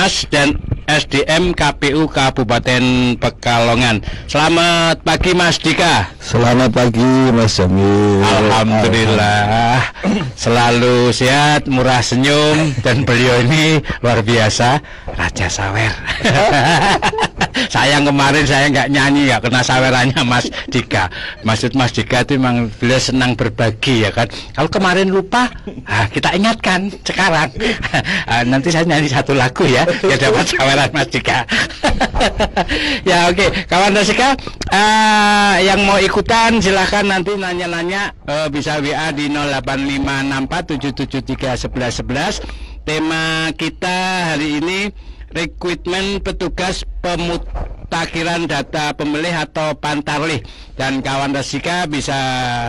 Humas dan SDM KPU Kabupaten Pekalongan. Selamat pagi Mas Dika. Selamat pagi Mas Jamil. Alhamdulillah selalu sehat, murah senyum, dan beliau ini luar biasa, Raja Sawer. Sayang kemarin saya nggak nyanyi, nggak kena sawerannya Mas Dika. Maksud Mas Dika itu memang beliau senang berbagi ya kan. Kalau kemarin lupa, kita ingatkan sekarang. Nanti saya nyanyi satu lagu ya, biar dapat saweran Mas Dika. Ya oke. Kawan Rasika yang mau ikutan silahkan nanti nanya-nanya, bisa WA di 085647731111. Tema kita hari ini rekrutmen petugas pemutakhiran data pemilih atau Pantarlih, dan kawan Rasika bisa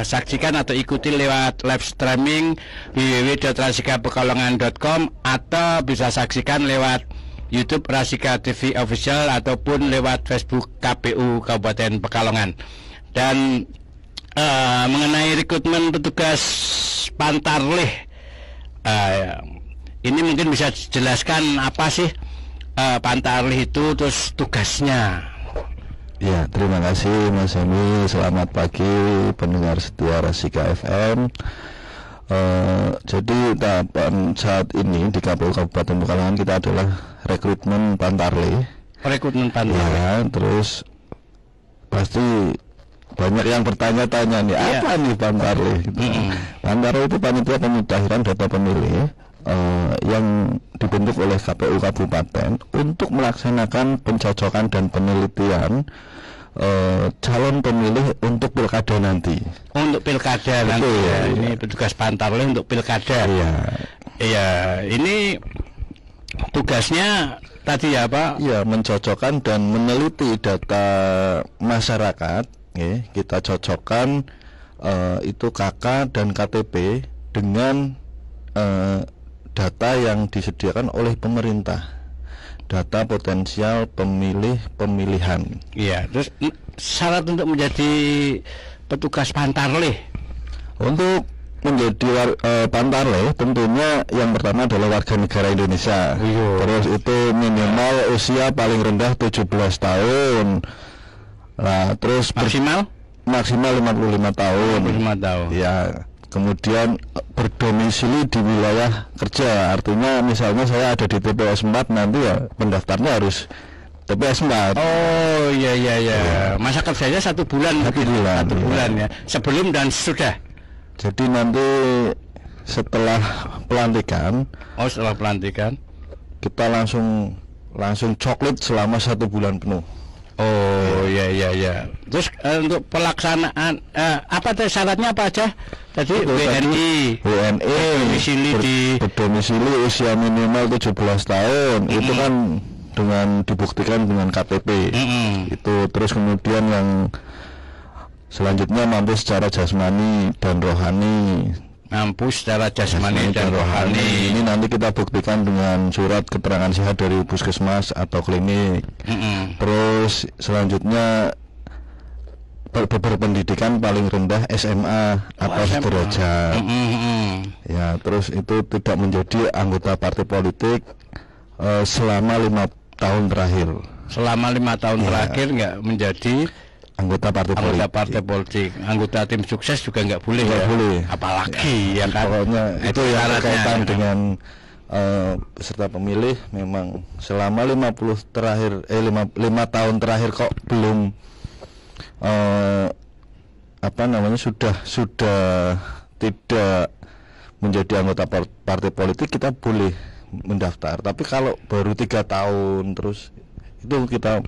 saksikan atau ikuti lewat live streaming www.rasikapekalongan.com atau bisa saksikan lewat YouTube Rasika TV Official ataupun lewat Facebook KPU Kabupaten Pekalongan. Dan mengenai rekrutmen petugas Pantarlih, ini mungkin bisa jelaskan apa sih Pantarlih itu, terus tugasnya. Ya, terima kasih Mas Emi. Selamat pagi pendengar setia Rasika FM. Jadi tahapan saat ini di KPU Kabupaten Pekalongan kita adalah rekrutmen Pantarlih. Rekrutmen Pantarlih. Ya, terus pasti banyak yang bertanya-tanya nih, apa nih Pantarlih? Pantarlih itu panitia pemutakhiran data pemilih yang dibentuk oleh KPU Kabupaten untuk melaksanakan pencocokan dan penelitian calon pemilih untuk pilkada nanti. Untuk pilkada nanti ya. Ini petugas Pantarlih untuk pilkada. Iya, ini tugasnya tadi ya Pak? Iya, mencocokkan dan meneliti data masyarakat. Kita cocokkan itu KK dan KTP dengan data yang disediakan oleh pemerintah, data potensial pemilihan. Iya, terus syarat untuk menjadi petugas Pantarlih. Untuk menjadi Pantarlih tentunya yang pertama adalah warga negara Indonesia. Terus itu minimal usia paling rendah 17 tahun. Nah, terus maksimal 55 tahun. 55 tahun. Ya. Kemudian berdomisili di wilayah kerja, artinya misalnya saya ada di TPS 4, nanti ya pendaftarnya harus TPS 4. Oh iya. Masa kerjanya 1 bulan. 1 bulan ya. Sebelum dan sudah. Jadi nanti setelah pelantikan. Oh, setelah pelantikan kita langsung coklit selama 1 bulan penuh. Oh iya. Terus untuk pelaksanaan apa syaratnya apa aja? Tadi WNI berdomisili usia minimal 17 tahun. Itu kan dengan dibuktikan dengan KTP. Itu terus kemudian yang selanjutnya mampu secara jasmani dan rohani. Ini nanti kita buktikan dengan surat keterangan sehat dari puskesmas atau klinik. Terus selanjutnya berpendidikan paling rendah SMA atau sederajat. Ya, terus itu tidak menjadi anggota partai politik selama 5 tahun terakhir. Selama 5 tahun terakhir nggak menjadi anggota partai politik. Anggota tim sukses juga nggak boleh. Boleh. Apalagi ya kan. Pokoknya itu yang berkaitan dengan peserta pemilih memang selama 5 tahun terakhir kok belum sudah tidak menjadi anggota partai politik, kita boleh mendaftar. Tapi kalau baru 3 tahun terus itu kita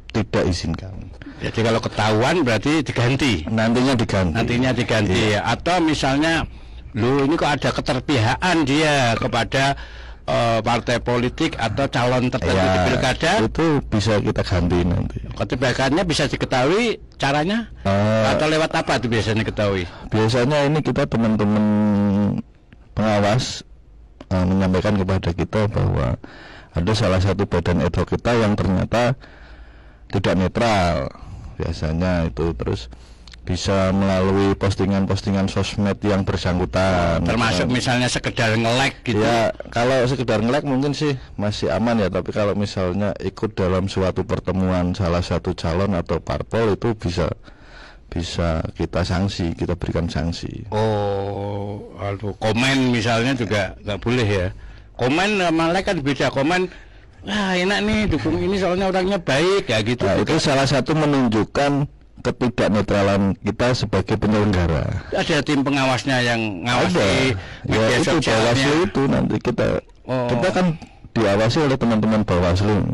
tidak izinkan. Jadi kalau ketahuan berarti diganti. Nantinya diganti. Ya. Atau misalnya, ini kok ada keterpihakan dia kepada partai politik atau calon tertentu di pilkada, itu bisa kita ganti nanti. Keterpihakannya bisa diketahui caranya atau lewat apa itu biasanya diketahui? Biasanya ini kita teman-teman pengawas menyampaikan kepada kita bahwa ada salah satu badan ad hoc kita yang ternyata tidak netral biasanya itu. Terus bisa melalui postingan-postingan sosmed yang bersangkutan. Termasuk misalnya sekedar nge-like gitu. Ya, kalau sekedar nge-like mungkin sih masih aman ya, tapi kalau misalnya ikut dalam suatu pertemuan salah satu calon atau parpol itu bisa kita sanksi, kita berikan sanksi. Oh, aduh, komen misalnya juga nggak boleh ya. Komen sama like kan beda. Komen, wah enak nih dukung ini soalnya orangnya baik ya gitu. Nah, itu salah satu menunjukkan ketidaknetralan kita sebagai penyelenggara. Ada tim pengawasnya yang ngawasi media ya, itu sosialnya. Bawaslu itu nanti kita kan diawasi oleh teman-teman Bawaslu.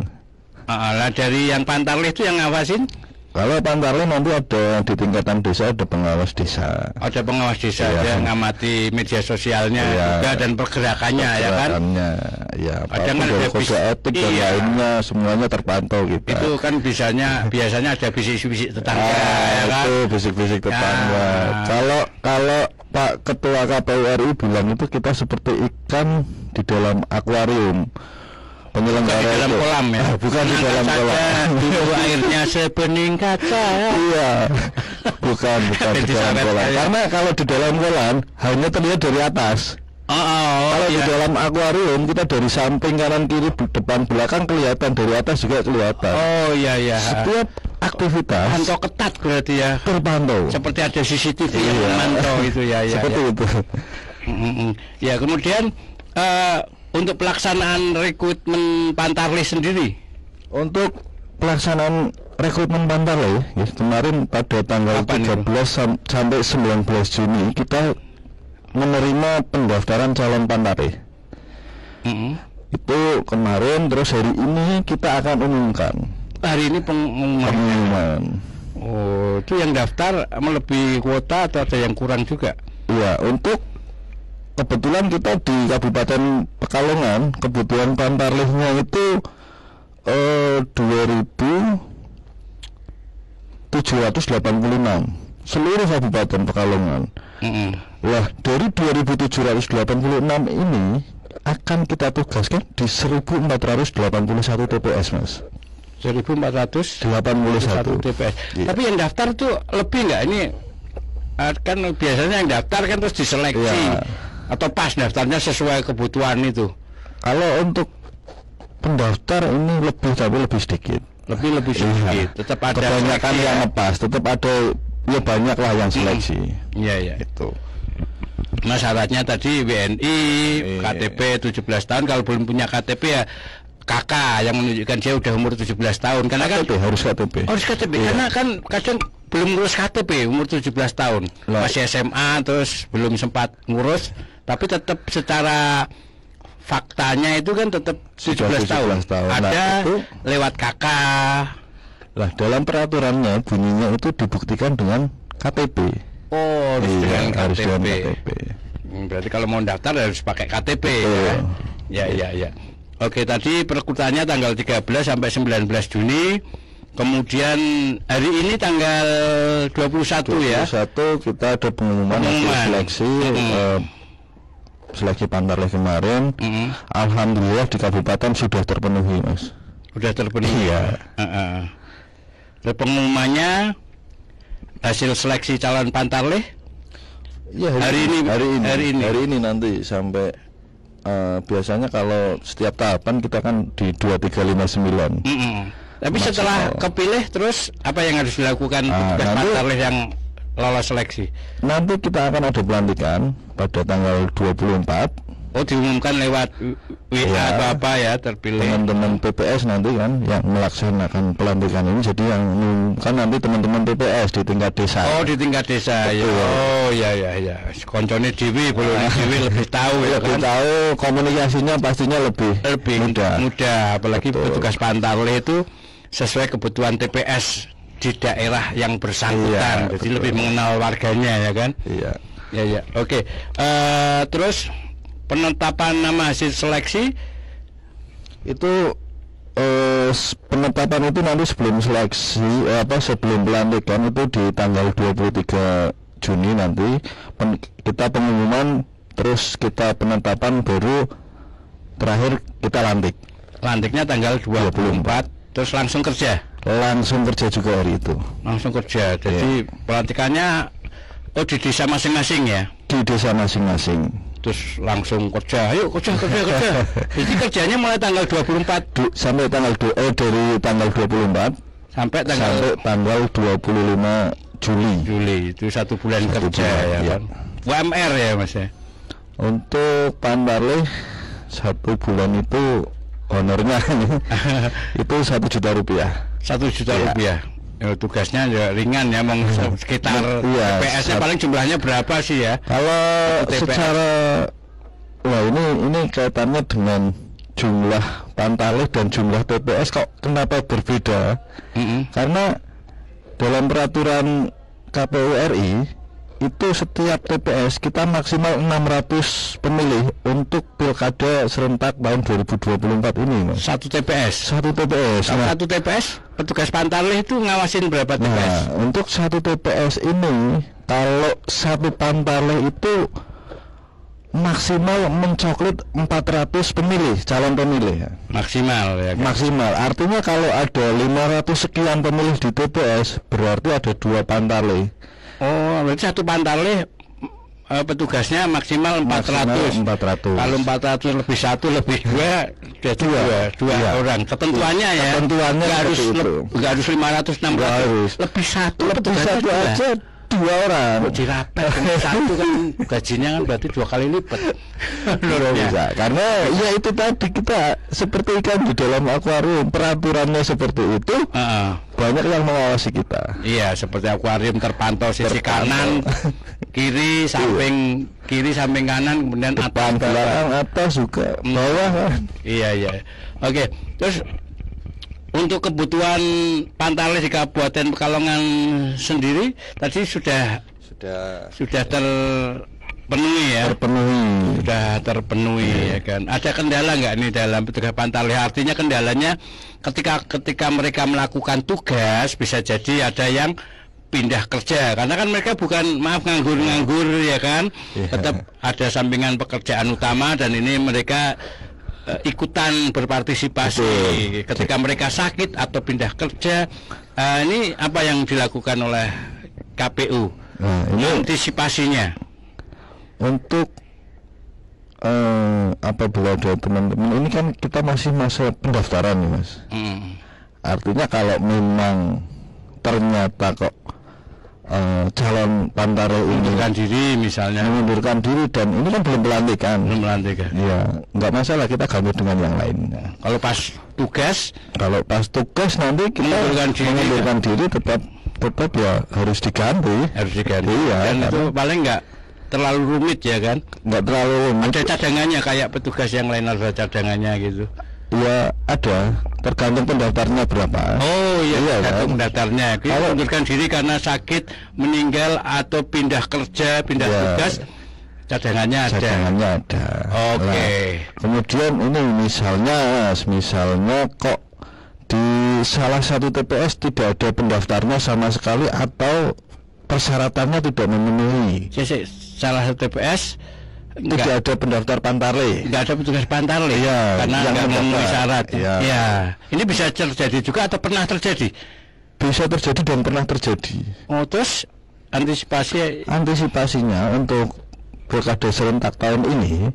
Lah dari yang Pantarlih itu yang ngawasin? Kalau Pantarlih nanti ada di tingkatan desa, ada pengawas desa. Ada pengawas desa, ya, dia ngamati media sosialnya juga dan pergerakannya ya kan? Ya, ada kan kode etik dan lainnya semuanya terpantau gitu. Itu kan biasanya ada bisik-bisik tetangga ya kan? Itu bisik-bisik tetangga. Kalau Pak Ketua KPU RI bilang itu kita seperti ikan di dalam akuarium. Penyelenggara di dalam kolam ya, bukan di dalam kolam. Dulu airnya sebening kaca. Iya, bukan di dalam kolam. Karena kalau di dalam kolam hanya terlihat dari atas. Kalau di dalam akuarium kita dari samping, kanan, kiri, depan, belakang kelihatan, dari atas juga kelihatan. Oh iya. Setiap aktivitas pantau ketat berarti ya. Terpantau. Seperti ada CCTV yang memantau itu ya. Seperti itu. Ya kemudian. Untuk pelaksanaan rekrutmen Pantarlih sendiri? Untuk pelaksanaan rekrutmen Pantarlih ya, kemarin pada tanggal 13 sampai 19 Juni kita menerima pendaftaran calon Pantarlih. Itu kemarin, terus hari ini kita akan umumkan. Hari ini pengumuman. Oh, itu yang daftar melebihi kuota atau ada yang kurang juga? Iya, untuk kebetulan kita di Kabupaten Pekalongan kebutuhan Pantarlihnya itu 2.786 seluruh Kabupaten Pekalongan. Lah dari 2.786 ini akan kita tugaskan di 1.481 TPS, Mas. 1.481 TPS. Iya. Tapi yang daftar tuh lebih nggak? Ini kan biasanya yang daftar kan terus diseleksi. Ya. Atau pas daftarnya sesuai kebutuhan itu? Kalau untuk pendaftar ini lebih sedikit. Lebih sedikit. Tetap ada kebanyakan yang ngepas, tetap ada ya banyak lah yang seleksi. Iya. Itu. Nah syaratnya tadi WNI, KTP 17 tahun. Kalau belum punya KTP ya kakak yang menunjukkan dia udah umur 17 tahun. Karena KTP, kan harus KTP. Karena kan kadang belum ngurus KTP umur 17 tahun. Masih SMA terus belum sempat ngurus. Tapi tetap secara faktanya itu kan tetap 17 tahun. Ada itu lewat kakak. Lah dalam peraturannya bunyinya itu dibuktikan dengan KTP. Oh, harus dengan KTP. Berarti kalau mau daftar harus pakai KTP ya. Ya. Oke, tadi perekrutannya tanggal 13 sampai 19 Juni. Kemudian hari ini tanggal 21 ya. 21 kita ada pengumuman seleksi seleksi Pantarlih kemarin. Alhamdulillah di kabupaten sudah terpenuhi, Mas. Sudah terpenuhi ya. Pengumumannya hasil seleksi calon Pantarlih ya, hari ini nanti sampai biasanya kalau setiap tahapan kita kan di 2359. Tapi setelah kepilih terus apa yang harus dilakukan petugas Pantarlih yang lolos seleksi? Nanti kita akan ada pelantikan pada tanggal 24. Oh, diumumkan lewat WA atau apa ya terpilih. Teman-teman PPS nanti kan yang melaksanakan pelantikan ini, jadi yang kan nanti teman-teman PPS di tingkat desa. Oh, di tingkat desa. Ya. Oh, ya. Koncone Dewi lebih tahu ya kan. Lebih tahu, komunikasinya pastinya lebih mudah. Apalagi petugas Pantarlih itu sesuai kebutuhan TPS di daerah yang bersangkutan. Jadi lebih mengenal warganya ya kan. Iya. Oke. Terus penetapan nama hasil seleksi itu penetapan itu nanti sebelum seleksi sebelum pelantikan itu di tanggal 23 Juni nanti kita pengumuman, terus kita penetapan, baru terakhir kita lantik. Lantiknya tanggal 24 terus langsung kerja langsung kerja juga hari itu. Langsung kerja. Jadi pelantikannya di desa masing-masing ya? Di desa masing-masing. Terus langsung kerja. Ayo kerja. Jadi kerjanya mulai tanggal 24 sampai tanggal dari tanggal 24 sampai tanggal 25 Juli. Itu 1 bulan kerja ya kan. UMR ya Mas ya. Untuk Pantarlih 1 bulan itu honornya itu 1 juta rupiah. 1 juta rupiah. Tugasnya ya ringan ya, sekitar TPS-nya paling jumlahnya berapa sih ya? Kalau secara ini kaitannya dengan jumlah Pantarlih dan jumlah TPS kok kenapa berbeda? Karena dalam peraturan KPU RI itu setiap TPS kita maksimal 600 pemilih untuk pilkada serentak tahun 2024 ini, Mas. Satu TPS. Satu TPS petugas Pantarlih itu ngawasin berapa TPS? Nah, untuk satu TPS ini kalau satu Pantarlih itu maksimal mencoklit 400 pemilih, calon pemilih. Maksimal ya kan? Maksimal. Artinya kalau ada 500 sekian pemilih di TPS, berarti ada 2 Pantarlih. Oh, berarti satu Pantarlih petugasnya maksimal 400. Kalau 400 lebih 1 lebih 2 dua orang. Ketentuannya ya. Ketentuannya enggak harus 500 600. Lebih 1 petugasnya aja 2 orang. Dirapet satu kan gajinya kan berarti 2 kali lipat. Bisa. Karena ya itu tadi kita seperti ikan di dalam akuarium, peraturannya seperti itu. Banyak yang mengawasi kita. Iya, seperti akuarium terpantau sisi kanan, kiri, samping kanan, kemudian depan, belakang, atas juga, bawah kan. Iya. Oke, terus untuk kebutuhan Pantarlih di Kabupaten Pekalongan sendiri tadi sudah terpenuhi ya. Sudah terpenuhi ya kan. Ada kendala nggak nih dalam petugas Pantarlih? Artinya kendalanya ketika mereka melakukan tugas bisa jadi ada yang pindah kerja karena kan mereka bukan nganggur ya kan. Tetap ada sampingan pekerjaan utama dan ini mereka ikutan berpartisipasi. Ketika mereka sakit atau pindah kerja, ini apa yang dilakukan oleh KPU? Ini antisipasinya untuk apabila ada teman-teman ini kan kita masih masa pendaftaran nih, Mas. Artinya kalau memang ternyata kok calon Pantarlih mengundurkan diri misalnya, mengundurkan diri dan ini kan belum pelantikan. Iya, nggak masalah kita ganti dengan yang lain. Kalau pas tugas nanti kita mengundurkan diri tetap ya harus diganti. Iya, dan itu paling nggak terlalu rumit ya kan? Nggak terlalu rumit. Ada cadangannya kayak petugas yang lain, ada cadangannya gitu. Ya ada, tergantung pendaftarnya berapa. Oh iya tergantung pendaftarnya. Kalau mengundurkan diri karena sakit, meninggal atau pindah kerja, pindah tugas, cadangannya ada. Oke. Nah, kemudian ini misalnya kok di salah satu TPS tidak ada pendaftarnya sama sekali atau persyaratannya tidak memenuhi. Salah satu TPS tidak ada pendaftar Pantarlih, nggak ada petugas Pantarlih karena nggak memenuhi syarat. Ya, ini bisa terjadi juga atau pernah terjadi? Bisa terjadi dan pernah terjadi. Oh, terus antisipasinya untuk pilkada serentak tahun ini,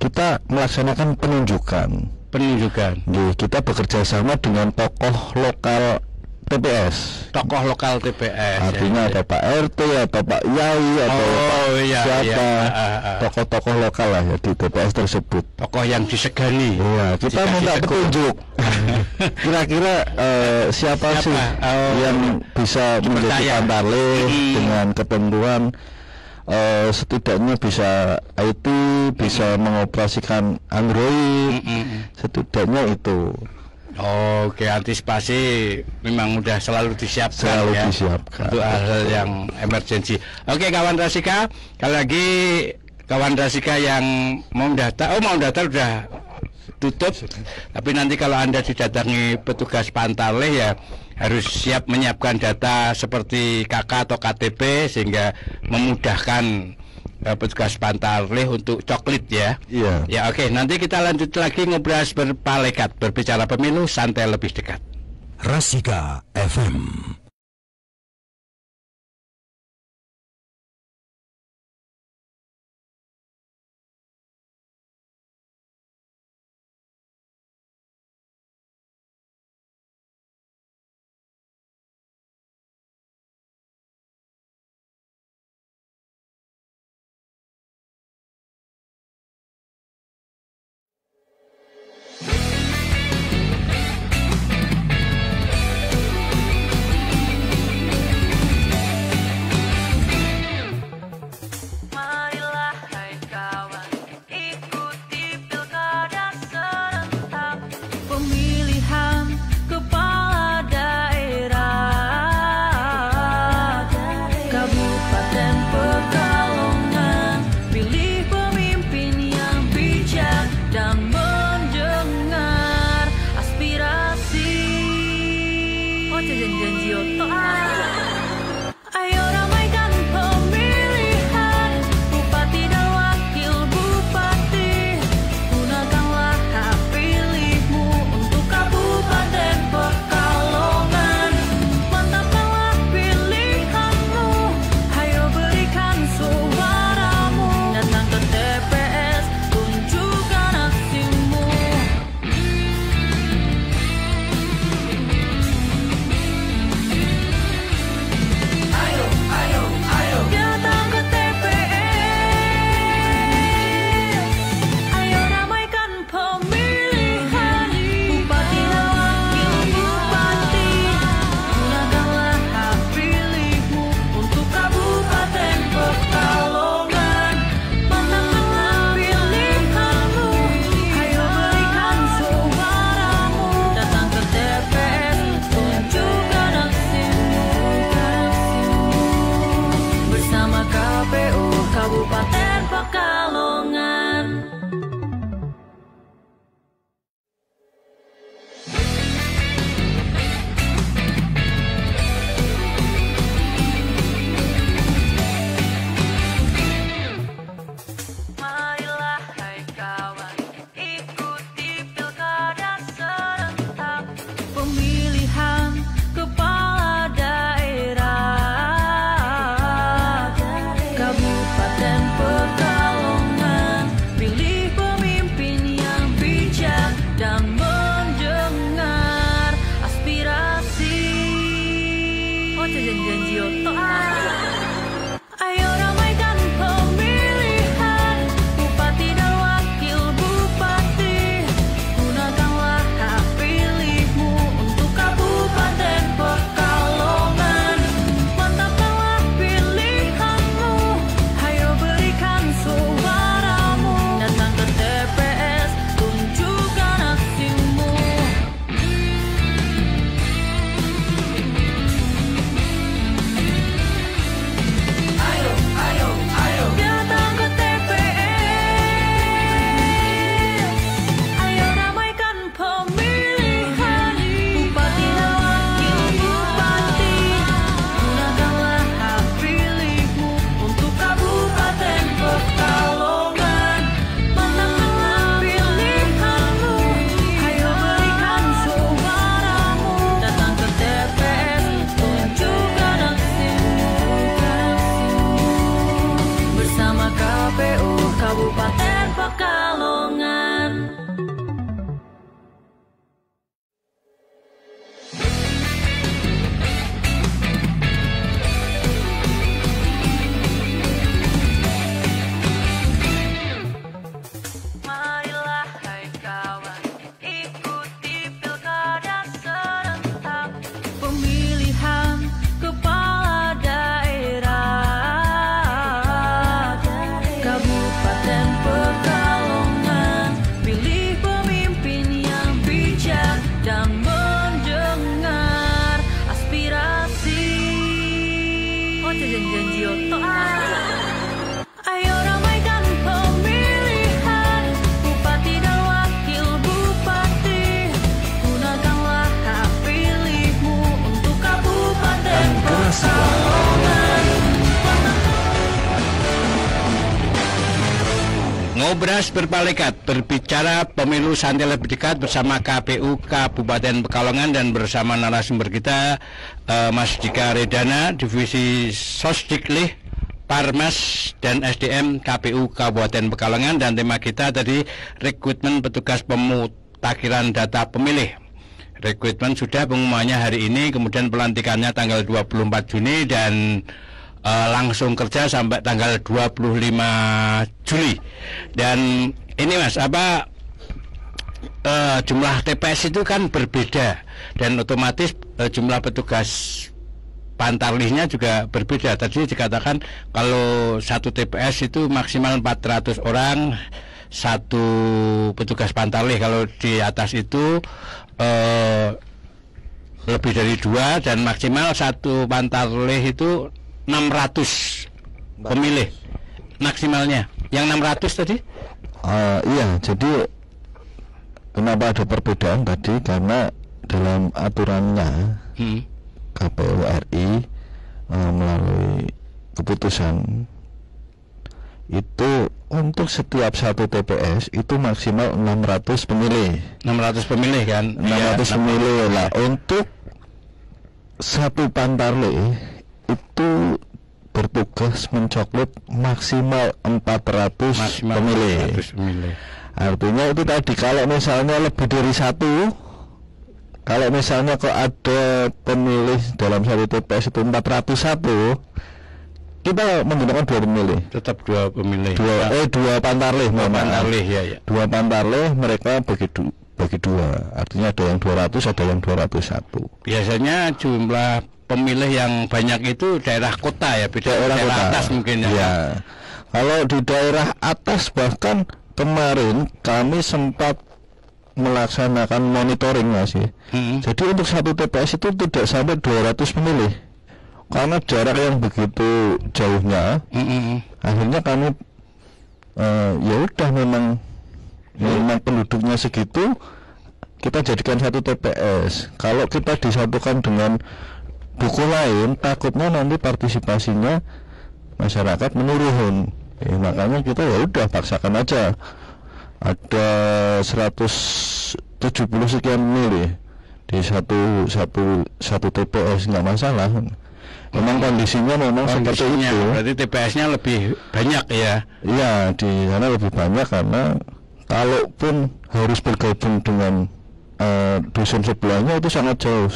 kita melaksanakan penunjukan. Kita bekerja sama dengan tokoh lokal TPS. Artinya ada Pak RT atau Pak Yai atau siapa tokoh-tokoh lokal lah ya di TPS tersebut. Tokoh yang disegani. Iya, kita minta petunjuk. Kira-kira siapa sih yang bisa menjadi Pantarlih dengan ketentuan setidaknya bisa IT, bisa mengoperasikan Android, setidaknya itu. Oke, antisipasi memang udah selalu disiapkan untuk hal yang emergensi. Oke, kawan Rasika, kalau lagi kawan Rasika yang mau daftar udah tutup. Tapi nanti kalau Anda didatangi petugas Pantarlih ya harus siap menyiapkan data seperti KK atau KTP sehingga memudahkan petugas Pantarlih untuk coklit ya. Iya. Ya oke, nanti kita lanjut lagi ngobrol berpalekat, berbicara pemilu santai lebih dekat. Rasika FM. Ngobras berpalekat, berbicara pemilu santai lebih dekat bersama KPU Kabupaten Pekalongan dan bersama narasumber kita Mas Dika Redana, Divisi Sosdiklih, Parmas dan SDM KPU Kabupaten Pekalongan, dan tema kita tadi rekrutmen petugas pemutakhiran data pemilih. Rekrutmen sudah, pengumumannya hari ini, kemudian pelantikannya tanggal 24 Juni dan langsung kerja sampai tanggal 25 Juli. Dan ini Mas, jumlah TPS itu kan berbeda dan otomatis jumlah petugas pantarlihnya juga berbeda. Tadi dikatakan kalau satu TPS itu maksimal 400 orang satu petugas pantarlih. Kalau di atas itu lebih dari 2, dan maksimal satu pantarlih itu 600 pemilih maksimalnya. Yang 600 tadi? Iya, jadi kenapa ada perbedaan tadi? Karena dalam aturannya KPU RI melalui keputusan itu untuk setiap satu TPS itu maksimal 600 pemilih. 600 pemilih kan? 600 pemilih lah. Untuk satu pantarlih itu bertugas mencoklat maksimal 400 pemilih. Artinya itu tadi, kalau misalnya lebih dari satu, kalau misalnya kok ada pemilih dalam satu TPS itu 401, kita menggunakan 2 pemilih. Tetap 2 pemilih. Dua pantarlih. Dua pantarlih, mereka bagi 2. Artinya ada yang 200, ada yang 201. Biasanya jumlah pemilih yang banyak itu daerah kota ya, beda daerah atas mungkin ya. Ya. Kalau di daerah atas, bahkan kemarin kami sempat melaksanakan monitoring masih. Jadi untuk satu TPS itu tidak sampai 200 pemilih. Karena jarak yang begitu jauhnya, akhirnya kami ya udah memang penduduknya segitu, kita jadikan satu TPS. Kalau kita disatukan dengan buku lain, takutnya nanti partisipasinya masyarakat menurun. Makanya kita ya udah paksakan aja. Ada 170 sekian pemilih di satu TPS, nggak masalah. Memang kondisinya memang seperti itu. Berarti TPS-nya lebih banyak ya? Iya, di sana lebih banyak karena kalaupun harus bergabung dengan dusun sebelahnya itu sangat jauh,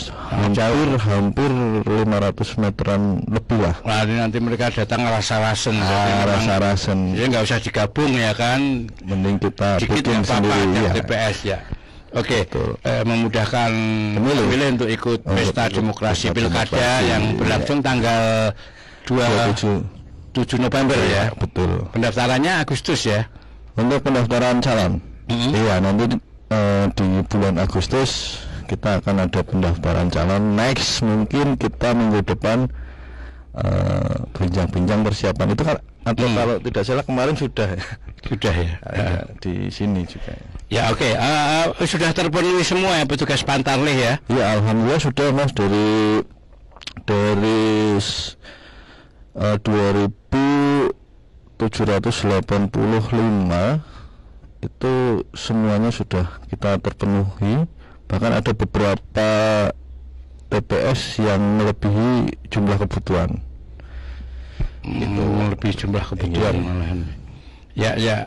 hampir 500 meteran lebih lah. Nah, nanti mereka datang rasa-rasen, jadi nggak usah digabung ya kan? Mending kita bikin sendiri ya. TPS ya. Oke, memudahkan pemilih untuk ikut pesta demokrasi pilkada yang berlangsung tanggal 7 November ya. Betul. Pendaftarannya Agustus ya. Untuk pendaftaran calon. Iya, nanti di bulan Agustus kita akan ada pendaftaran calon. Next mungkin kita minggu depan bincang-bincang persiapan itu kan, atau kalau tidak salah kemarin sudah ya di sini juga ya. Oke. Sudah terpenuhi semua ya petugas pantarlih ya? Ya, alhamdulillah sudah Mas. Dari 2.785 itu semuanya sudah kita terpenuhi. Bahkan ada beberapa TPS yang melebihi jumlah kebutuhan. Itu melebihi jumlah kebutuhan malahan. Ya.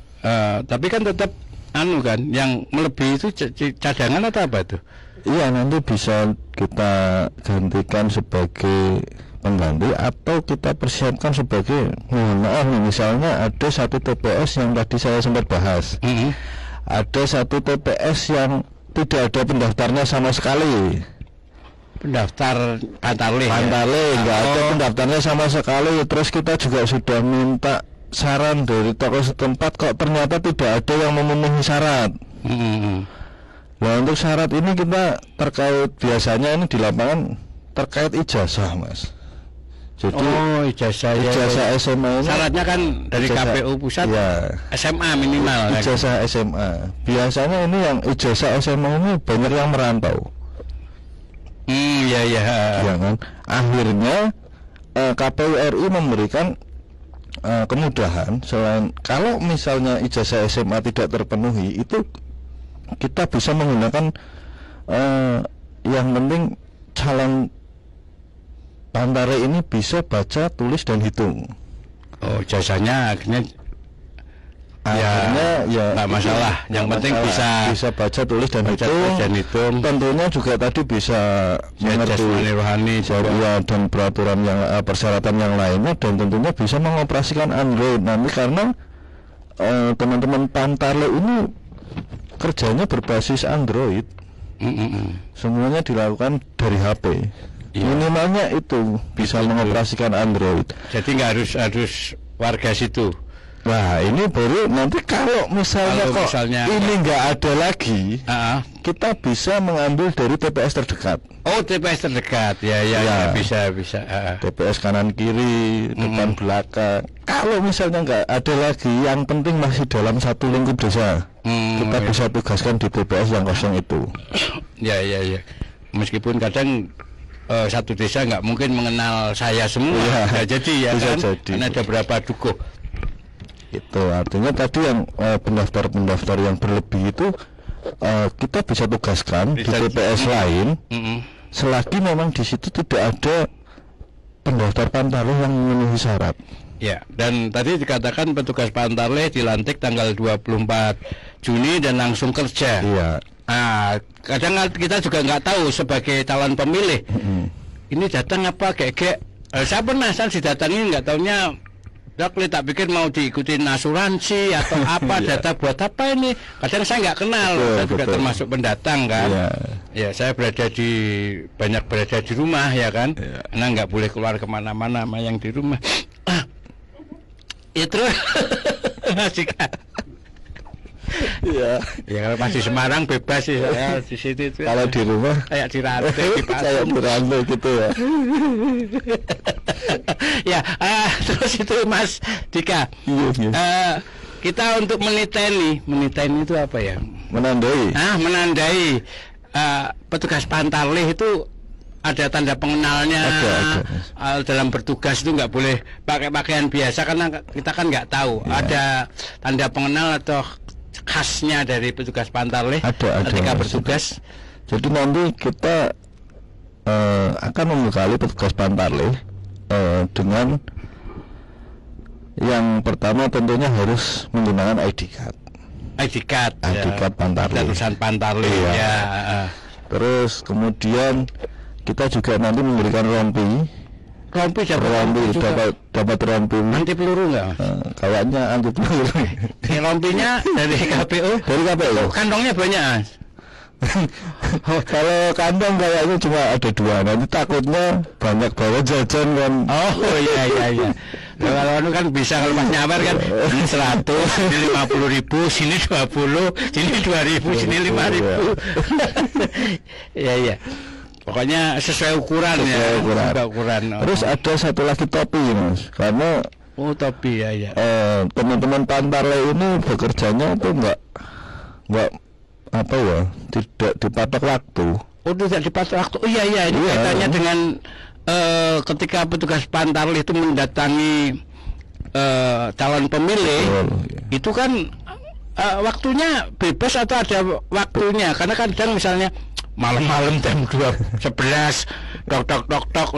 Tapi kan tetap kan yang melebihi itu cadangan atau apa tuh? Iya, nanti bisa kita gantikan sebagai pengganti atau kita persiapkan sebagai, mohon maaf nih, misalnya ada satu TPS yang tadi saya sempat bahas, ada satu TPS yang tidak ada pendaftarnya sama sekali. Pendaftar pantarlih nggak ada pendaftarnya sama sekali. Terus kita juga sudah minta saran dari tokoh setempat, kok ternyata tidak ada yang memenuhi syarat. Nah, untuk syarat ini kita terkait, biasanya ini di lapangan terkait ijazah Mas. Jadi ijazah SMA ini syaratnya kan dari KPU pusat ya, SMA minimal. Ijazah SMA. Biasanya ini yang ijazah SMA ini banyak yang merantau. Iya kan. Akhirnya KPU RI memberikan kemudahan. Selain kalau misalnya ijazah SMA tidak terpenuhi, itu kita bisa menggunakan yang penting calon Pantare ini bisa baca, tulis dan hitung. Oh, ijazahnya akhirnya ya nggak masalah. Yang penting bisa baca, tulis dan hitung. Tentunya juga tadi bisa mengerti rohani syariat dan peraturan yang persyaratan yang lainnya, dan tentunya bisa mengoperasikan Android nanti, karena teman-teman Pantare ini kerjanya berbasis Android. Semuanya dilakukan dari HP. Minimalnya itu bisa mengoperasikan Android. Jadi nggak harus warga situ. Nah, ini baru nanti kalau misalnya ini nggak ada lagi, kita bisa mengambil dari TPS terdekat. Oh, TPS terdekat, ya bisa. TPS kanan kiri, depan belakang. Kalau misalnya nggak ada lagi, yang penting masih dalam satu lingkup desa, kita bisa tugaskan di TPS yang kosong itu. Ya. Meskipun kadang satu desa nggak mungkin mengenal saya semua, jadi ya bisa kan, jadi. Karena ada berapa dukuh. Itu artinya tadi yang pendaftar yang berlebih itu kita bisa tugaskan di TPS lain, selagi memang di situ tidak ada pendaftar Pantare yang memenuhi syarat. Ya, dan tadi dikatakan petugas Pantare dilantik tanggal 24 Juni dan langsung kerja. Iya. Kadang kita juga nggak tahu sebagai calon pemilih. Ini datang apa kayak saya pernah didatangi, nggak taunya tak pikir mau diikutin asuransi atau apa. Data buat apa ini? Kadang saya nggak kenal. Saya juga termasuk pendatang kan. Ya, saya berada di rumah ya kan. Karena nggak boleh keluar kemana-mana sama yang di rumah. Itu masih kan. Ya kalau masih Semarang bebas sih saya di situ itu. Kalau di rumah kayak di rantai di pasar. Kayak di rantai gitu ya. Ya, terus itu Mas Dika. Kita untuk meniteni itu apa ya? Menandai. Menandai petugas Pantare itu ada tanda pengenalnya. Ada. Dalam bertugas itu nggak boleh pakai pakaian biasa karena kita kan nggak tahu. Ada tanda pengenal atau khasnya dari petugas Pantare ketika bertugas. Jadi nanti kita akan membekali petugas Pantare dengan yang pertama tentunya harus menggunakan ID card Pantare. Tulisan Pantare. Ya. Terus kemudian kita juga nanti memberikan rompi dapat rompi anti peluru nggak? Kayaknya anti peluru. Rompinya dari KPU. Kantongnya banyak. Kalau kantong kayaknya cuma ada 2. Nanti takutnya banyak bawa jajan kan. Oh iya. Kalau kan bisa, kalau pas nyamar kan 100, ini 50.000, sini 20, sini 2.000, sini 5.000. Iya. Pokoknya sesuai ukuran. Terus ada satu lagi topi Mas, karena topi ya. Teman-teman Pantare ini bekerjanya itu enggak tidak dipatok waktu. Tidak dipatok waktu. Iya, ini kaitannya dengan ketika petugas Pantare itu mendatangi calon pemilih, itu kan waktunya bebas atau ada waktunya? Karena kadang misalnya malam-malam jam 11 tok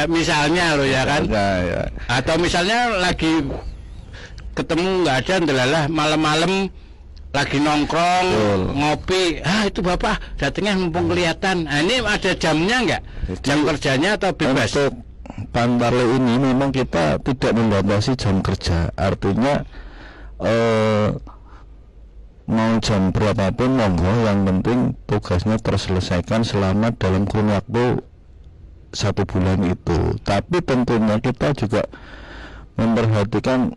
misalnya loh ya kan. Atau misalnya lagi ketemu nggak ada, ndelalah malam-malam lagi nongkrong ngopi, itu bapak datangnya mumpung kelihatan. Ini ada jamnya nggak? Jam kerjanya atau bebas? Untuk Pantare ini memang kita tidak membatasi jam kerja. Artinya mau jam berapapun monggo, yang penting tugasnya terselesaikan selama dalam kurun waktu 1 bulan itu. Tapi tentunya kita juga memperhatikan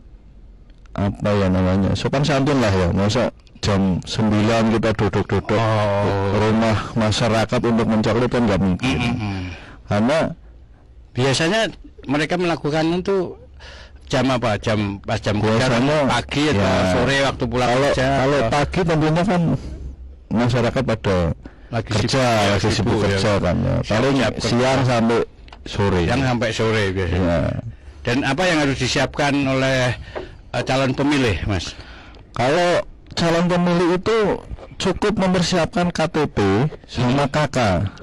sopan santun lah ya. Masa jam 9 kita duduk-duduk rumah masyarakat untuk mencoklat kan nggak mungkin. Karena biasanya mereka melakukan itu jam apa? Jam kerja pagi atau sore waktu pulang kerja. Kalau pagi tentunya kan masyarakat pada lagi sibuk kerja kan. Paling siang sampai sore. Siang sampai sore biasanya. Dan apa yang harus disiapkan oleh calon pemilih, Mas? Kalau calon pemilih itu cukup mempersiapkan KTP sama KK.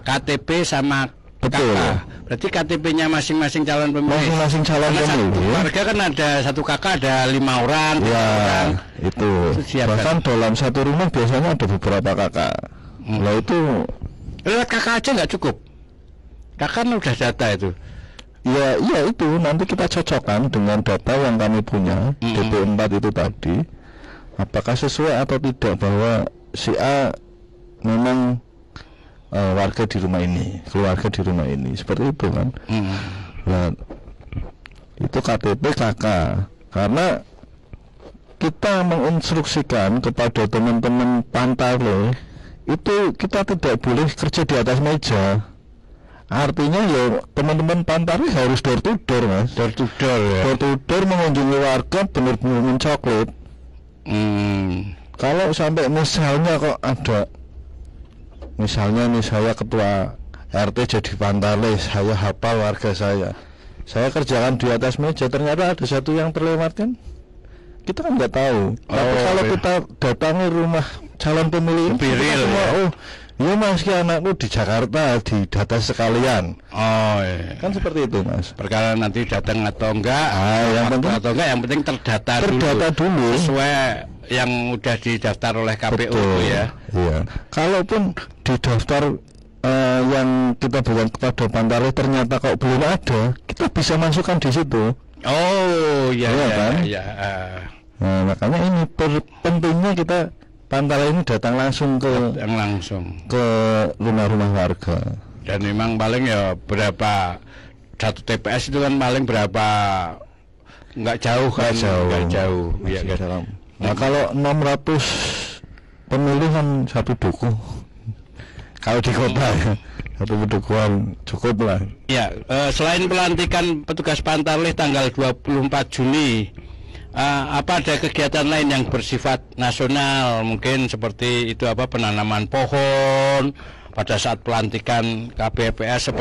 KTP sama Betul. KK. Berarti KTP-nya masing-masing calon pemilih. Masing-masing calon Karena pemilih. Satu keluarga kan ada satu kakak, ada 5 orang. Ya, orang. itu. Siapkan. Bahkan dalam satu rumah biasanya ada beberapa kakak. Nah itu Lewat kakak aja nggak cukup. Kakak kan udah data itu. ya itu nanti kita cocokkan dengan data yang kami punya DP4 itu tadi. Apakah sesuai atau tidak bahwa si A memang warga di rumah ini, keluarga di rumah ini, seperti itu kan. Nah, itu KTP KK. Karena kita menginstruksikan kepada teman-teman Pantale itu kita tidak boleh kerja di atas meja. Artinya ya teman-teman Pantale harus door to door, Mas. Door to door ya. Door to door mengunjungi warga, benar-benar mencoklat. Kalau sampai misalnya kok ada, misalnya nih saya ketua RT jadi Pantale, saya hafal warga saya kerjakan di atas meja, ternyata ada satu yang terlewatkan, kita kan nggak tahu. Tapi kalau kita datangi rumah calon pemilih, lebih real semua, ya? oh iya Mas, ki anakku di Jakarta, di data sekalian. Oh iya. Kan seperti itu, Mas. Perkara nanti datang atau enggak, yang penting atau enggak, yang penting terdata dulu sesuai yang udah didaftar oleh KPU. Betul. Ya. Iya. Kalaupun di daftar yang kita berikan kepada Pantale ternyata kok belum ada, kita bisa masukkan di situ. Oh iya kan? Iya. Nah, makanya ini pentingnya kita Pantale ini datang langsung ke rumah-rumah warga. Dan memang paling ya berapa satu TPS itu kan paling berapa, nggak jauh kan? Nggak jauh. Iya kan. Nah kalau 600 pemilih kan satu duku. Kalau di kota satu dukuhan cukup lah. Ya, selain pelantikan petugas Pantale tanggal 24 Juni, apa ada kegiatan lain yang bersifat nasional, mungkin seperti itu penanaman pohon pada saat pelantikan KPPS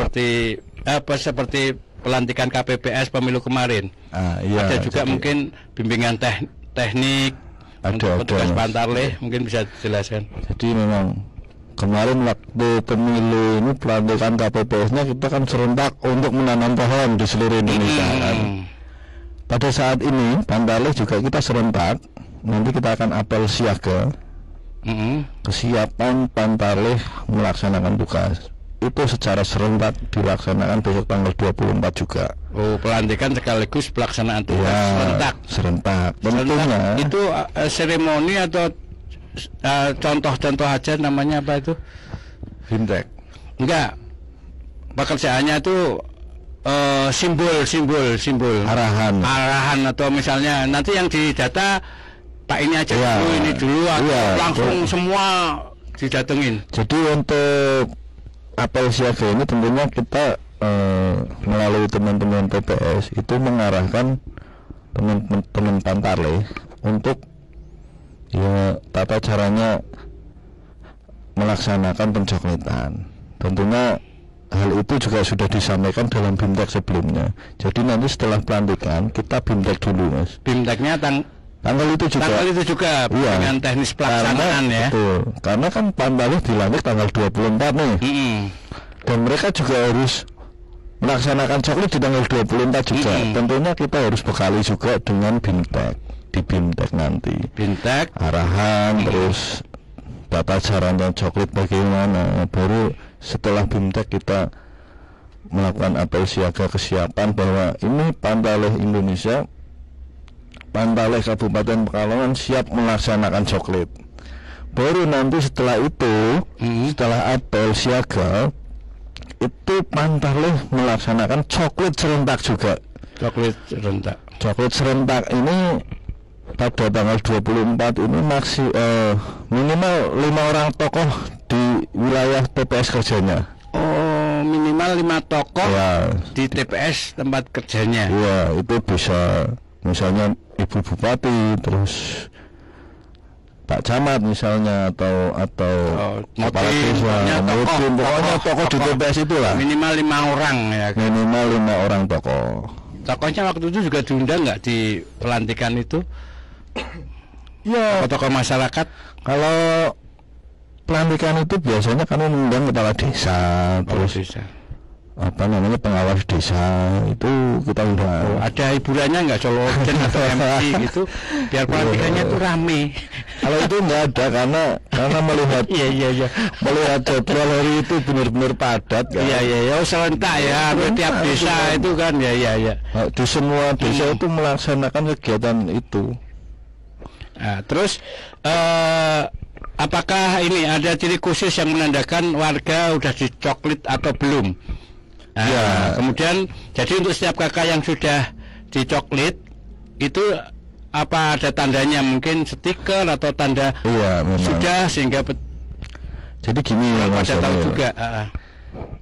seperti pelantikan KPPS pemilu kemarin. Iya, ada juga mungkin bimbingan teknik untuk petugas Pantale, mungkin bisa dijelaskan. Jadi memang kemarin waktu pemilu ini pelantikan KPPS-nya kita kan serentak untuk menanam pohon di seluruh Indonesia kan. Pada saat ini Pantale juga kita serentak, nanti kita akan apel siaga. Kesiapan Pantale melaksanakan tugas itu secara serentak dilaksanakan besok tanggal 24 juga. Oh, pelantikan sekaligus pelaksanaan tugas serentak. Tentunya itu seremoni atau contoh-contoh aja, namanya apa itu? Bimtek. Enggak. Pekerjaannya itu simbol arahan atau misalnya nanti yang didata Pak ini aja dulu, ini dulu, atau langsung semua didatengin. Jadi untuk apel siaga ini tentunya kita melalui teman-teman TPS itu mengarahkan teman-teman Pantale untuk ya tata caranya melaksanakan pencoklitan. Tentunya hal itu juga sudah disampaikan dalam BIMTEK sebelumnya. Jadi nanti setelah pelantikan kita BIMTEK dulu, Mas. BIMTEKnya tanggal itu juga dengan teknis pelaksanaan ya. Betul. Karena kan Pantale dilantik tanggal 24 nih. Dan mereka juga harus melaksanakan coklit di tanggal 24 juga. Tentunya kita harus bekali juga dengan BIMTEK. Di BIMTEK nanti BIMTEK arahan terus tata caranya coklit bagaimana, baru setelah BIMTEK kita melakukan apel siaga kesiapan bahwa ini Pantale Indonesia, Pantale Kabupaten Pekalongan siap melaksanakan coklit. Baru nanti setelah itu setelah apel siaga itu Pantale melaksanakan coklit serentak juga. Coklit serentak ini pada tanggal 24 ini minimal 5 orang tokoh di wilayah TPS kerjanya. Oh, minimal 5 tokoh di TPS tempat kerjanya. Iya, itu bisa misalnya Ibu Bupati, terus Pak Camat misalnya atau kepala desa, pokoknya tokoh di TPS itulah. Minimal 5 orang ya. Minimal 5 orang tokoh. tokohnya waktu itu juga diundang nggak di pelantikan itu? Ya, Tokoh masyarakat. kalau pelantikan itu biasanya kami mengundang kepala desa, terus Desa. Pengawas desa itu kita undang. Ada hiburannya nggak, Sologen atau MC gitu, biar pelantikannya tuh rame. Kalau itu nggak ada karena melihat Iya. melihat jadwal hari itu benar-benar padat kan. Iya, serentak ya, tiap desa itu kan, ya. Nah, di semua desa itu melaksanakan kegiatan itu. Nah, terus apakah ini ada ciri khusus yang menandakan warga udah dicoklit atau belum? Nah, Ya. Kemudian jadi untuk setiap kakak yang sudah dicoklit itu apa ada tandanya, mungkin stiker atau tanda Iya, memang. sudah, sehingga Jadi gini Mas pada tahu Daniel. juga.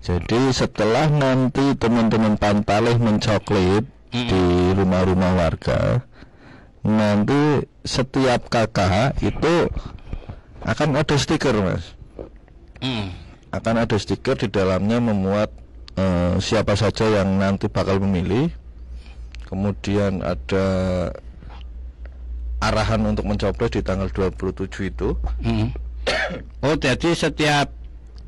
Jadi setelah nanti teman-teman Pantalih mencoklit di rumah-rumah warga, nanti setiap kakak itu akan ada stiker, Mas. Akan ada stiker, di dalamnya memuat siapa saja yang nanti bakal memilih. Kemudian ada arahan untuk mencoblos di tanggal 27 itu. Oh, jadi setiap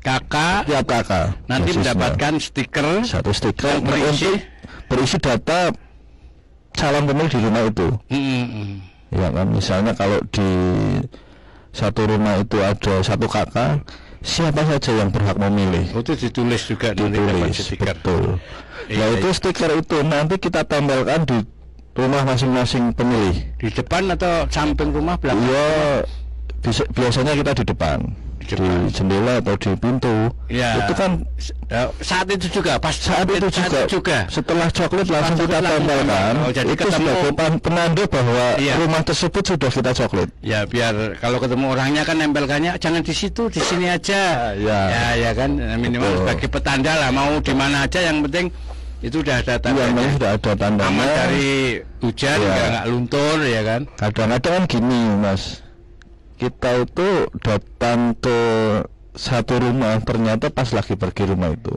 kakak Tiap kakak nanti basisnya mendapatkan stiker satu stiker yang berisi. untuk berisi data calon pemilih di rumah itu. Ya kan, misalnya kalau di satu rumah itu ada satu kakak, siapa saja yang berhak memilih. Oh, itu ditulis juga nanti dapat Ditulis, stiker. betul. Nah itu stiker itu nanti kita tempelkan di rumah masing-masing pemilih. Di depan atau samping rumah, belakang? Iya, biasanya kita di depan, Di depan. di jendela atau di pintu. Ya. Itu kan Saat itu juga, pas saat itu juga. Setelah coklat langsung kita langsung tempelkan. tempel. Oh, jadi itu ketemu. sebagai penanda bahwa Iya. rumah tersebut sudah kita coklat. Ya, biar kalau ketemu orangnya kan nempelkannya jangan di situ, di sini aja. Ya kan, minimal Betul. sebagai petanda lah, mau di mana aja, yang penting itu udah ada Iya, tandanya. memang sudah ada tandanya. Aman dari hujan, Iya. nggak luntur, ya kan? Kadang-kadang kan gini, Mas. Kita itu datang ke satu rumah, ternyata pas lagi pergi rumah itu.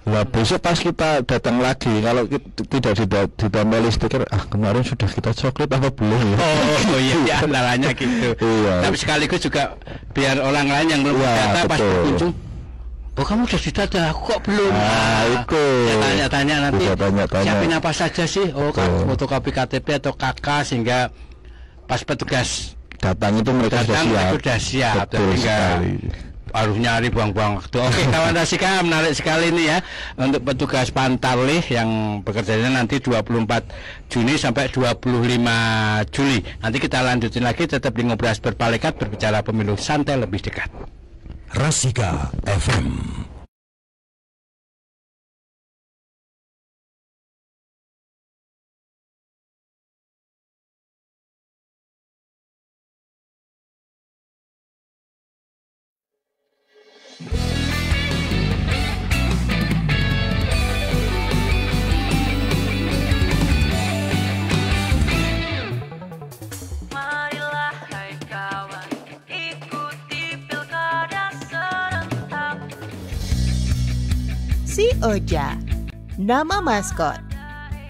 Nah besok pas kita datang lagi, kalau tidak ditambah stiker, kemarin sudah kita coklat apa belum ya? Oh iya, antaranya gitu. Iya. Tapi sekaligus juga biar orang lain yang belum Iya, data pas betul. berkunjung, oh kamu udah didata, aku kok belum? Itu. Ya, tanya-tanya nanti, Bisa tanya-tanya. siapin apa saja sih? Oh kan, Betul. fotokopi KTP atau KK, sehingga pas petugas Datang itu mereka datang sudah siap. itu sudah siap. Betul Jadi nggak sekali. harus nyari buang-buang waktu. Oke, kawan Rasika, menarik sekali ini ya untuk petugas Pantalih yang bekerjanya nanti 24 Juni sampai 25 Juli. Nanti kita lanjutin lagi, tetap di Ngobras Berpalekat, berbicara pemilu santai lebih dekat. Rasika FM. Marilah hai kawan, ikuti pilkada serentak. Si Oja, nama maskot.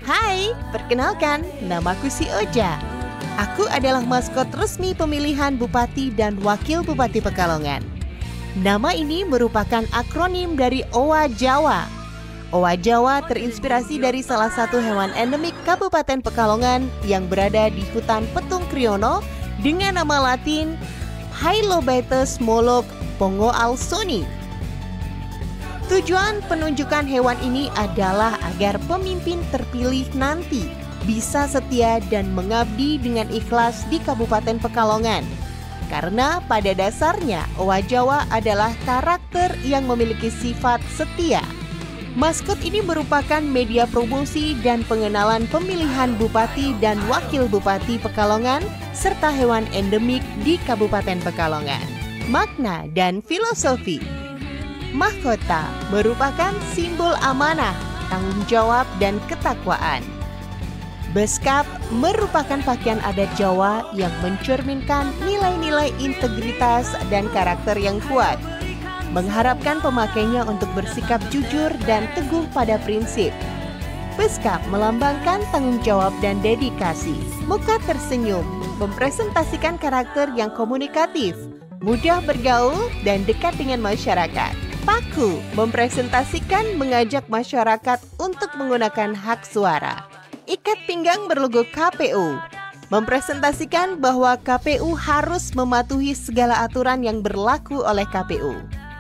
Hai, perkenalkan, namaku si Oja. Aku adalah maskot resmi pemilihan Bupati dan Wakil Bupati Pekalongan. Nama ini merupakan akronim dari Owa Jawa. Owa Jawa terinspirasi dari salah satu hewan endemik Kabupaten Pekalongan yang berada di hutan Petung Kriono dengan nama latin Hylobaetus molok pongoalsoni. Tujuan penunjukan hewan ini adalah agar pemimpin terpilih nanti bisa setia dan mengabdi dengan ikhlas di Kabupaten Pekalongan. Karena pada dasarnya Owa Jawa adalah karakter yang memiliki sifat setia. Maskot ini merupakan media promosi dan pengenalan pemilihan Bupati dan Wakil Bupati Pekalongan serta hewan endemik di Kabupaten Pekalongan. Makna dan filosofi. Mahkota merupakan simbol amanah, tanggung jawab, dan ketakwaan. Beskap merupakan pakaian adat Jawa yang mencerminkan nilai-nilai integritas dan karakter yang kuat, mengharapkan pemakainya untuk bersikap jujur dan teguh pada prinsip. Beskap melambangkan tanggung jawab dan dedikasi. Muka tersenyum mempresentasikan karakter yang komunikatif, mudah bergaul dan dekat dengan masyarakat. Paku mempresentasikan mengajak masyarakat untuk menggunakan hak suara. Ikat pinggang berlogo KPU mempresentasikan bahwa KPU harus mematuhi segala aturan yang berlaku oleh KPU.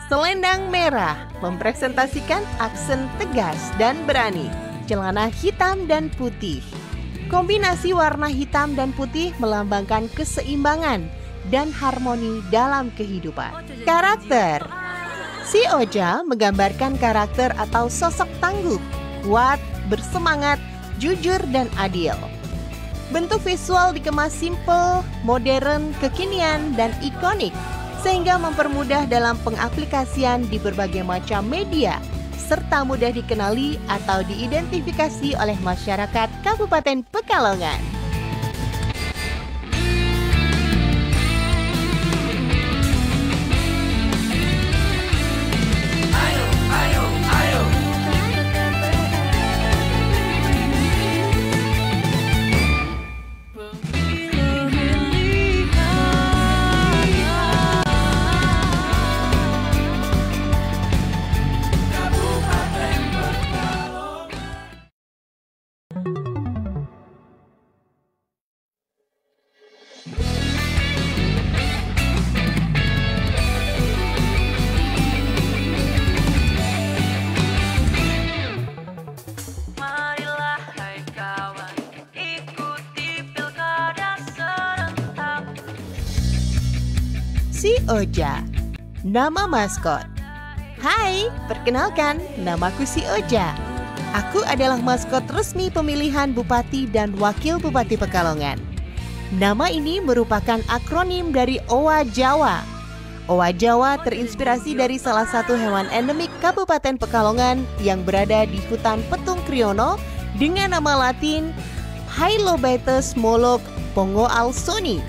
Selendang merah mempresentasikan aksen tegas dan berani. Celana hitam dan putih. Kombinasi warna hitam dan putih melambangkan keseimbangan dan harmoni dalam kehidupan. Karakter. Si Oja menggambarkan karakter atau sosok tangguh, kuat, bersemangat, jujur dan adil. Bentuk visual dikemas simpel, modern, kekinian, dan ikonik sehingga mempermudah dalam pengaplikasian di berbagai macam media serta mudah dikenali atau diidentifikasi oleh masyarakat Kabupaten Pekalongan. Marilah hai kawan, ikuti pilkada serentak. Si Oja, nama maskot. Hai, perkenalkan, namaku Si Oja. Aku adalah maskot resmi pemilihan Bupati dan Wakil Bupati Pekalongan. Nama ini merupakan akronim dari Owa Jawa. Owa Jawa terinspirasi dari salah satu hewan endemik Kabupaten Pekalongan yang berada di hutan Petung Kriono dengan nama latin Hylobaetus molok pongoalsoni.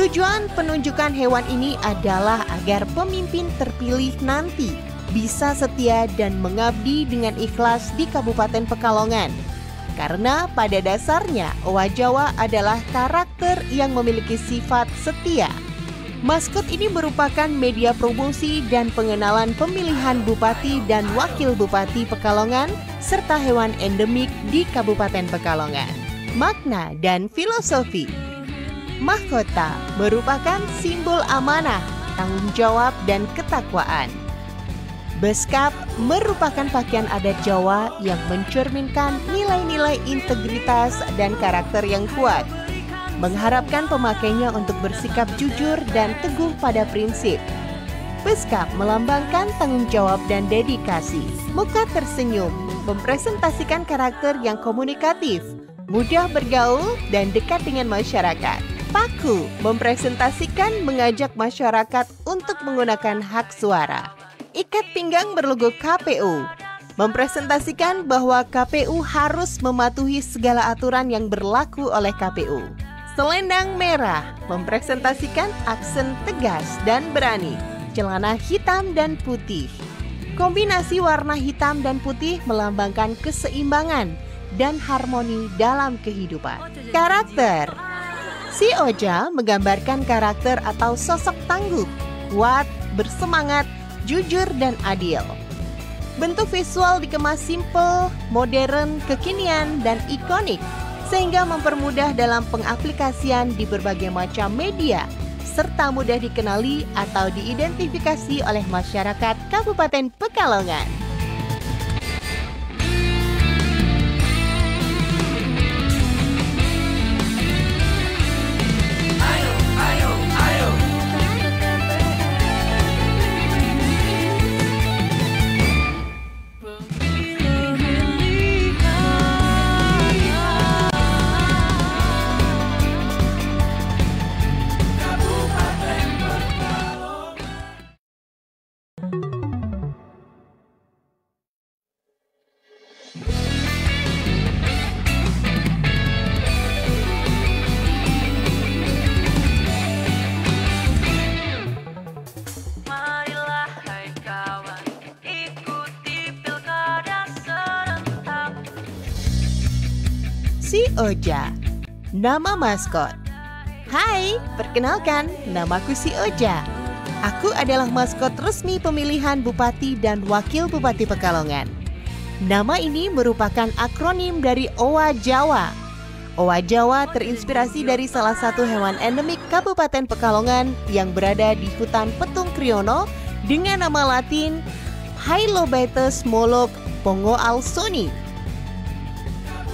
Tujuan penunjukan hewan ini adalah agar pemimpin terpilih nanti bisa setia dan mengabdi dengan ikhlas di Kabupaten Pekalongan. Karena pada dasarnya Owa Jawa adalah karakter yang memiliki sifat setia. Maskot ini merupakan media promosi dan pengenalan pemilihan Bupati dan Wakil Bupati Pekalongan serta hewan endemik di Kabupaten Pekalongan. Makna dan filosofi. Mahkota merupakan simbol amanah, tanggung jawab, dan ketakwaan. Beskap merupakan pakaian adat Jawa yang mencerminkan nilai-nilai integritas dan karakter yang kuat, mengharapkan pemakainya untuk bersikap jujur dan teguh pada prinsip. Beskap melambangkan tanggung jawab dan dedikasi. Muka tersenyum mempresentasikan karakter yang komunikatif, mudah bergaul, dan dekat dengan masyarakat. Paku mempresentasikan mengajak masyarakat untuk menggunakan hak suara. Ikat pinggang berlogo KPU mempresentasikan bahwa KPU harus mematuhi segala aturan yang berlaku oleh KPU. Selendang merah mempresentasikan aksen tegas dan berani. Celana hitam dan putih. Kombinasi warna hitam dan putih melambangkan keseimbangan dan harmoni dalam kehidupan. Karakter. Si Oja menggambarkan karakter atau sosok tangguh, kuat, bersemangat, jujur, dan adil. Bentuk visual dikemas simpel, modern, kekinian, dan ikonik sehingga mempermudah dalam pengaplikasian di berbagai macam media serta mudah dikenali atau diidentifikasi oleh masyarakat Kabupaten Pekalongan. Marilah hai kawan, ikuti pilkada serentak. Si Oja, nama maskot. Hai, perkenalkan, namaku Si Oja. Aku adalah maskot resmi pemilihan Bupati dan Wakil Bupati Pekalongan. Nama ini merupakan akronim dari Owa Jawa. Owa Jawa terinspirasi dari salah satu hewan endemik Kabupaten Pekalongan yang berada di hutan Petung Kriono dengan nama latin Hylobaetes molok pongoalsoni.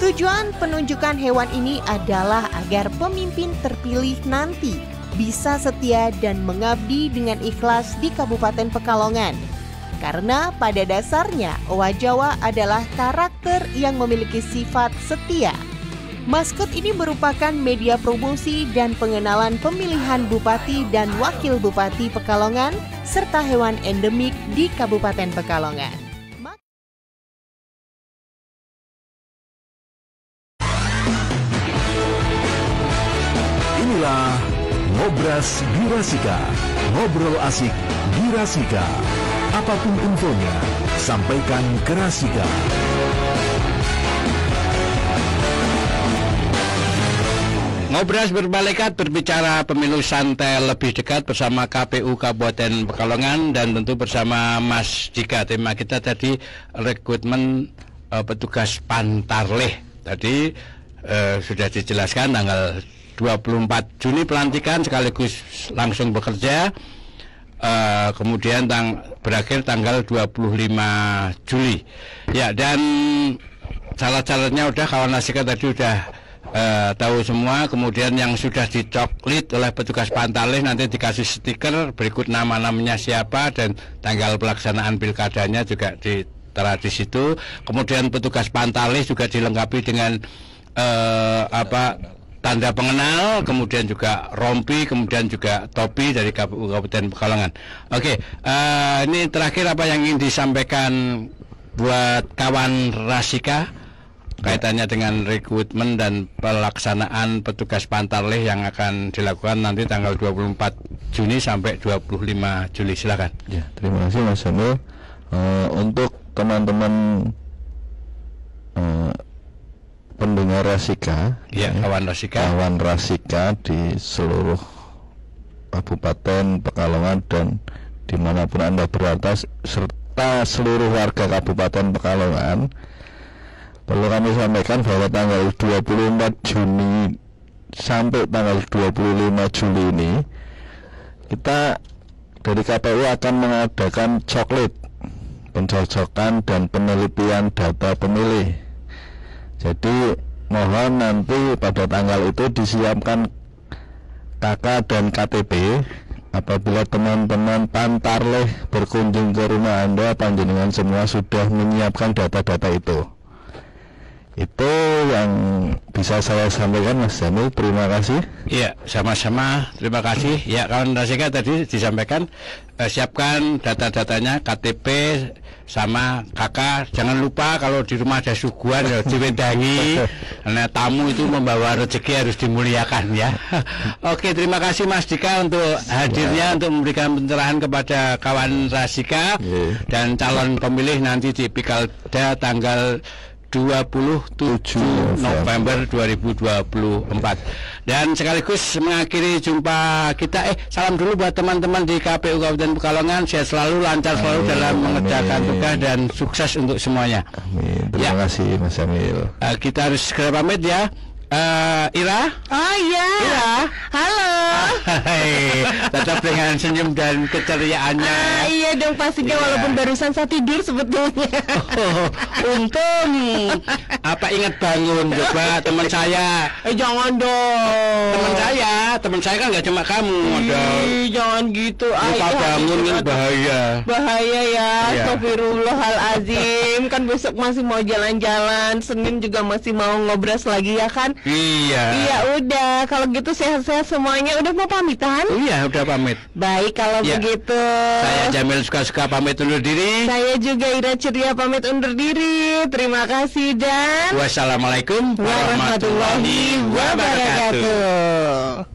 Tujuan penunjukan hewan ini adalah agar pemimpin terpilih nanti bisa setia dan mengabdi dengan ikhlas di Kabupaten Pekalongan. Karena pada dasarnya Owa Jawa adalah karakter yang memiliki sifat setia. Maskot ini merupakan media promosi dan pengenalan pemilihan Bupati dan Wakil Bupati Pekalongan serta hewan endemik di Kabupaten Pekalongan. Inilah Ngobras di Rasika. Ngobrol asik di Rasika. Apapun infonya, sampaikan ke Rasika. Ngobras berbalikat berbicara pemilu santai lebih dekat bersama KPU Kabupaten Pekalongan dan tentu bersama Mas Dika. Tema kita tadi rekrutmen petugas Pantarlih. Tadi sudah dijelaskan tanggal 24 Juni pelantikan sekaligus langsung bekerja. Kemudian berakhir tanggal 25 Juli. Ya, dan syarat-syaratnya udah kawan Rasika tadi udah tahu semua. Kemudian yang sudah dicoklit oleh petugas Pantarlih nanti dikasih stiker berikut nama-namanya siapa dan tanggal pelaksanaan pilkadanya juga ditera di situ. Kemudian petugas Pantarlih juga dilengkapi dengan tanda pengenal, kemudian juga rompi, kemudian juga topi dari KPU Kabupaten Pekalongan. Oke, ini terakhir apa yang ingin disampaikan buat kawan Rasika kaitannya dengan rekrutmen dan pelaksanaan petugas Pantarlih yang akan dilakukan nanti tanggal 24 Juni sampai 25 Juli. Silakan. Ya, terima kasih Mas Emil. Untuk teman-teman pendengar Rasika, ya, kawan Rasika di seluruh Kabupaten Pekalongan dan dimanapun Anda berada serta seluruh warga Kabupaten Pekalongan, perlu kami sampaikan bahwa tanggal 24 Juni sampai tanggal 25 Juli ini kita dari KPU akan mengadakan coklit pencocokan dan penelitian data pemilih. Jadi mohon nanti pada tanggal itu disiapkan KK dan KTP. Apabila teman-teman Pantarlih berkunjung ke rumah Anda, panjenengan semua sudah menyiapkan data-data itu. Itu yang bisa saya sampaikan Mas Jamil. Terima kasih. Iya, sama-sama. Terima kasih. Ya, kawan Rasika tadi disampaikan siapkan data-datanya, KTP sama KK. Jangan lupa kalau di rumah ada suguhan ya diwendangi. Karena tamu itu membawa rezeki harus dimuliakan ya. Oke, terima kasih Mas Dika untuk hadirnya untuk memberikan pencerahan kepada kawan Rasika dan calon pemilih nanti di Pilkada tanggal 27 November 2024. Dan sekaligus mengakhiri jumpa kita, salam dulu buat teman-teman di KPU Kabupaten Pekalongan. Sehat selalu, lancar selalu dalam mengerjakan tugas dan sukses untuk semuanya. Amin. Terima kasih Mas Emil. Kita harus segera pamit ya. Ira? Oh iya. Ira? Halo. Hai, tetap dengan senyum dan keceriaannya. Iya dong pastinya, walaupun barusan saya tidur sebetulnya. Untung. Apa ingat bangun coba teman saya? Jangan dong. Teman saya kan nggak cuma kamu. Ada. Jangan gitu. Lupa bangun kan bahaya. Bahaya ya. Iya. Astagfirullahalazim. Kan besok masih mau jalan-jalan. Senin juga masih mau ngobras lagi ya kan? Iya. Iya udah. Kalau gitu sehat-sehat semuanya. Udah mau pamitan? Iya udah pamit. Baik kalau begitu. Saya Jamil suka-suka pamit undur diri. Saya juga Ira Ceria pamit undur diri. Terima kasih dan Wassalamualaikum warahmatullahi wabarakatuh.